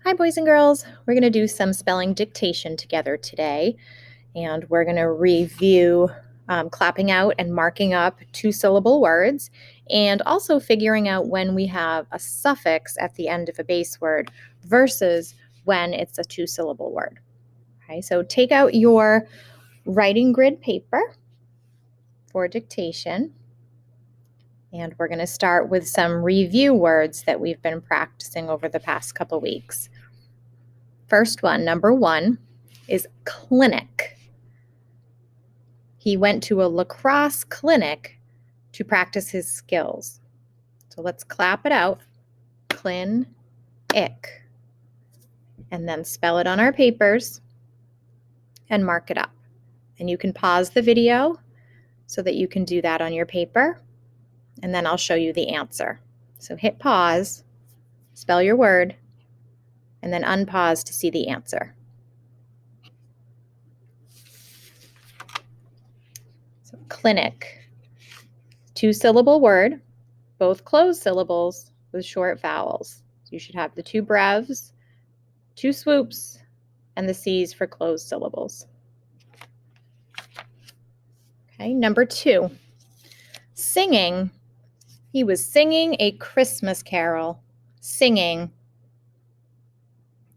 Hi, boys and girls. We're going to do some spelling dictation together today, and we're going to review clapping out and marking up two-syllable words, and also figuring out when we have a suffix at the end of a base word versus when it's a two-syllable word. Okay, so take out your writing grid paper for dictation, and we're going to start with some review words that we've been practicing over the past couple weeks. First one, number 1, is clinic. He went to a lacrosse clinic to practice his skills. So let's clap it out. Clin-ic. And then spell it on our papers and mark it up. And you can pause the video so that you can do that on your paper. And then I'll show you the answer. So hit pause, spell your word, and then unpause to see the answer. So clinic, two-syllable word, both closed syllables with short vowels. So you should have the 2 brevs, 2 swoops, and the C's for closed syllables. Okay, number 2, singing. He was singing a Christmas carol. Singing.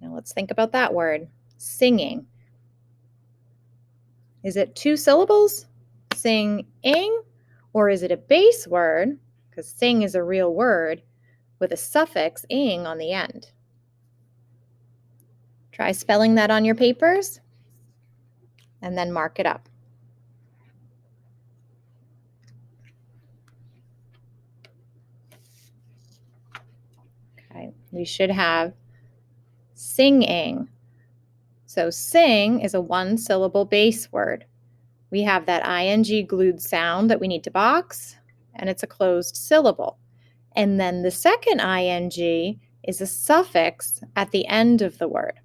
Now let's think about that word. Singing. Is it 2 syllables? Sing-ing? Or is it a base word? Because sing is a real word with a suffix ing on the end. Try spelling that on your papers and then mark it up. Okay, we should have singing. So sing is a 1-syllable base word. We have that ing glued sound that we need to box, and it's a closed syllable. And then the second ing is a suffix at the end of the word,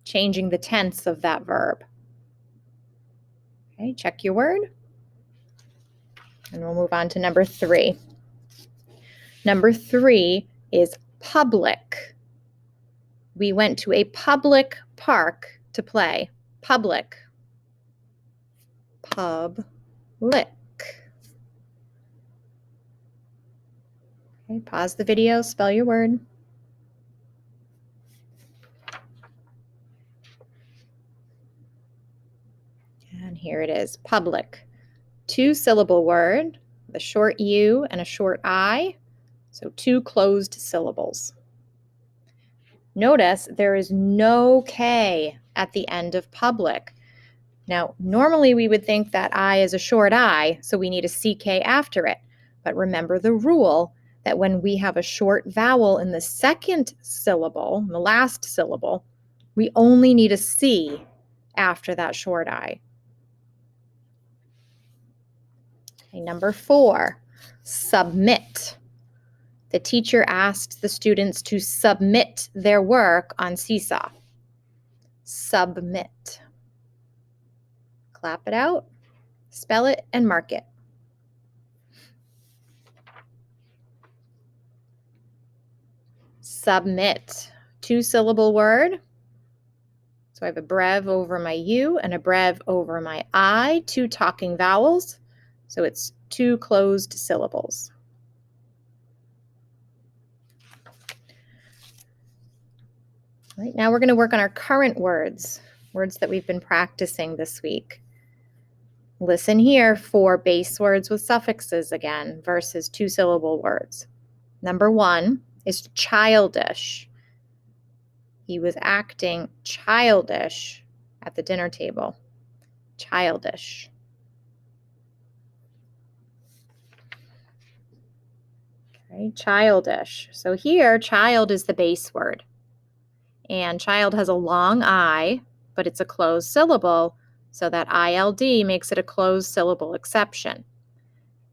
changing the tense of that verb. Okay, check your word. And we'll move on to number 3. Number 3 is public. We went to a public park to play. Public. Public. Okay, pause the video, spell your word. And here it is, public. 2-syllable word, with a short U and a short I, so 2 closed syllables. Notice there is no K at the end of public. Now, normally we would think that I is a short I, so we need a CK after it. But remember the rule that when we have a short vowel in the second syllable, the last syllable, we only need a C after that short I. Okay, number 4, submit. The teacher asked the students to submit their work on Seesaw. Submit. Clap it out, spell it, and mark it. Submit. 2-syllable word. So I have a brev over my U and a brev over my I, 2 talking vowels. So it's 2 closed syllables. All right, now we're going to work on our current words, words that we've been practicing this week. Listen here for base words with suffixes again versus 2-syllable words. Number 1 is childish. He was acting childish at the dinner table. Childish. Okay, childish. So here, child is the base word. And child has a long I, but it's a closed syllable, so that ILD makes it a closed syllable exception.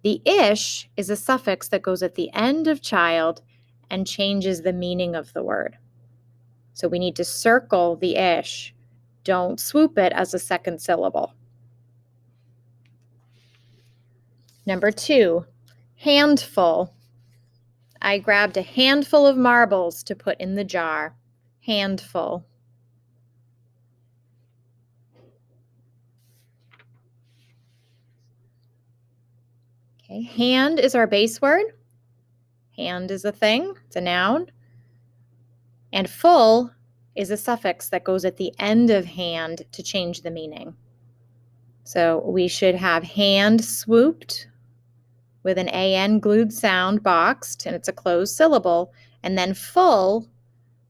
The ish is a suffix that goes at the end of child and changes the meaning of the word. So we need to circle the ish. Don't swoop it as a second syllable. Number 2, handful. I grabbed a handful of marbles to put in the jar. handful. Okay, hand is our base word. Hand is a thing, it's a noun. And full is a suffix that goes at the end of hand to change the meaning. So we should have hand swooped with an AN glued sound boxed, and it's a closed syllable. And then full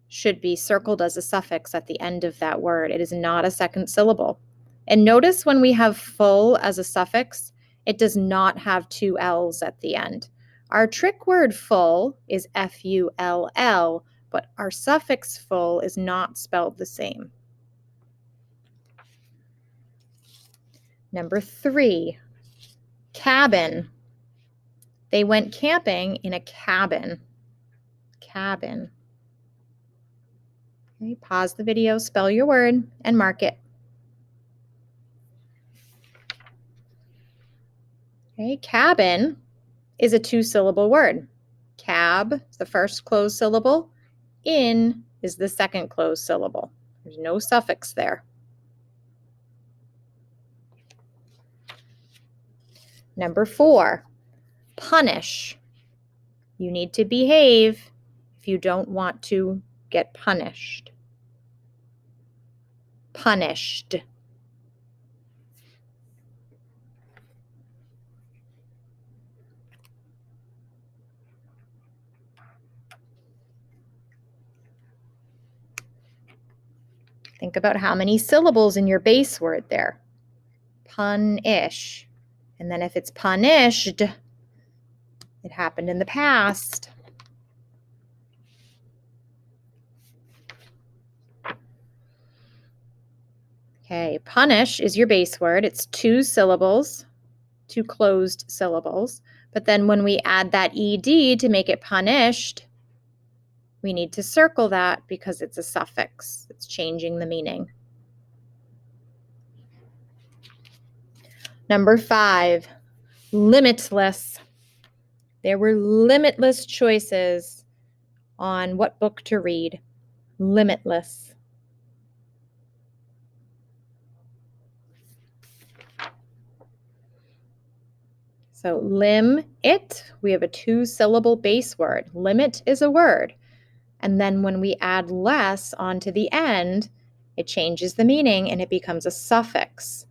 should be circled as a suffix at the end of that word. It is not a second syllable. And notice when we have full as a suffix, it does not have two L's at the end. Our trick word full is F-U-L-L, but our suffix full is not spelled the same. Number 3, cabin. They went camping in a cabin. Cabin. Okay, pause the video, spell your word, and mark it. Okay, cabin is a two-syllable word. Cab is the first closed syllable. In is the second closed syllable. There's no suffix there. Number 4, punish. You need to behave if you don't want to get punished. Punished. Think about how many syllables in your base word there. Punish. And then if it's punished, it happened in the past. Okay, punish is your base word. It's two syllables, two closed syllables. But then when we add that ed to make it punished, we need to circle that because it's a suffix. It's changing the meaning. Number 5, limitless. There were limitless choices on what book to read. Limitless. So it, we have a two-syllable base word. Limit is a word. And then when we add less onto the end, it changes the meaning and it becomes a suffix.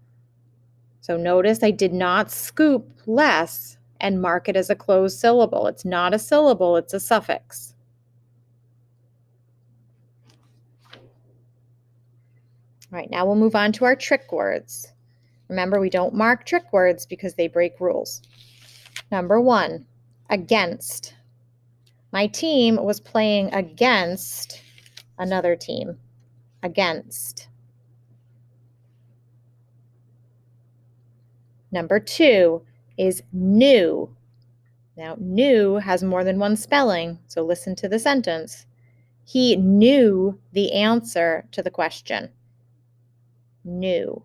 So notice I did not scoop less and mark it as a closed syllable. It's not a syllable, it's a suffix. All right, now we'll move on to our trick words. Remember, we don't mark trick words because they break rules. Number 1, against. My team was playing against another team. Against. Number 2 is new. Now, new has more than one spelling, so listen to the sentence. He knew the answer to the question. Knew.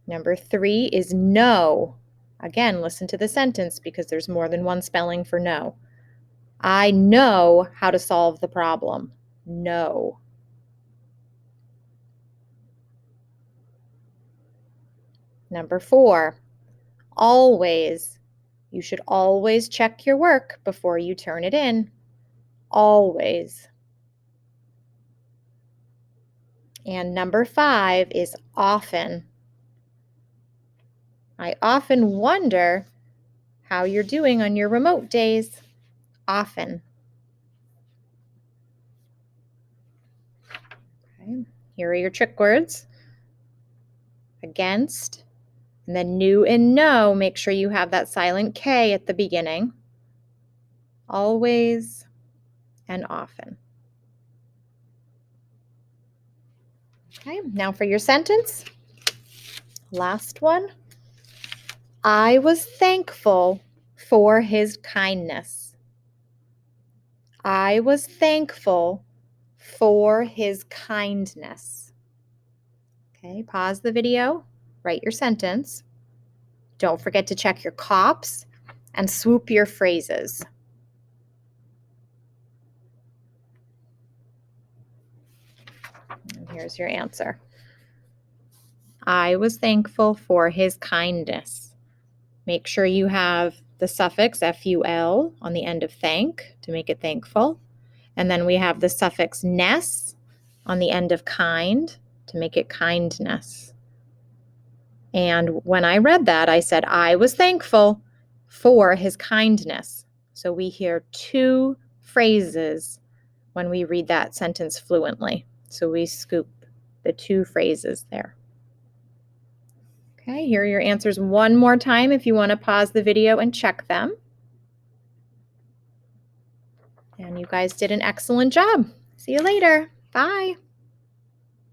Number 3 is know. Again, listen to the sentence because there's more than one spelling for know. I know how to solve the problem. Know. Number 4, always. You should always check your work before you turn it in. Always. And number 5 is often. I often wonder how you're doing on your remote days. Often. Okay. Here are your trick words. Against. And then new and know, make sure you have that silent K at the beginning. Always and often. Okay, now for your sentence. Last one. I was thankful for his kindness. I was thankful for his kindness. Okay, pause the video, write your sentence. Don't forget to check your cops and swoop your phrases. Here's your answer. I was thankful for his kindness. Make sure you have the suffix ful on the end of thank to make it thankful. And then we have the suffix ness on the end of kind to make it kindness. And when I read that, I said, I was thankful for his kindness. So we hear two phrases when we read that sentence fluently. So we scoop the two phrases there. Okay, here are your answers one more time if you want to pause the video and check them. And you guys did an excellent job. See you later. Bye.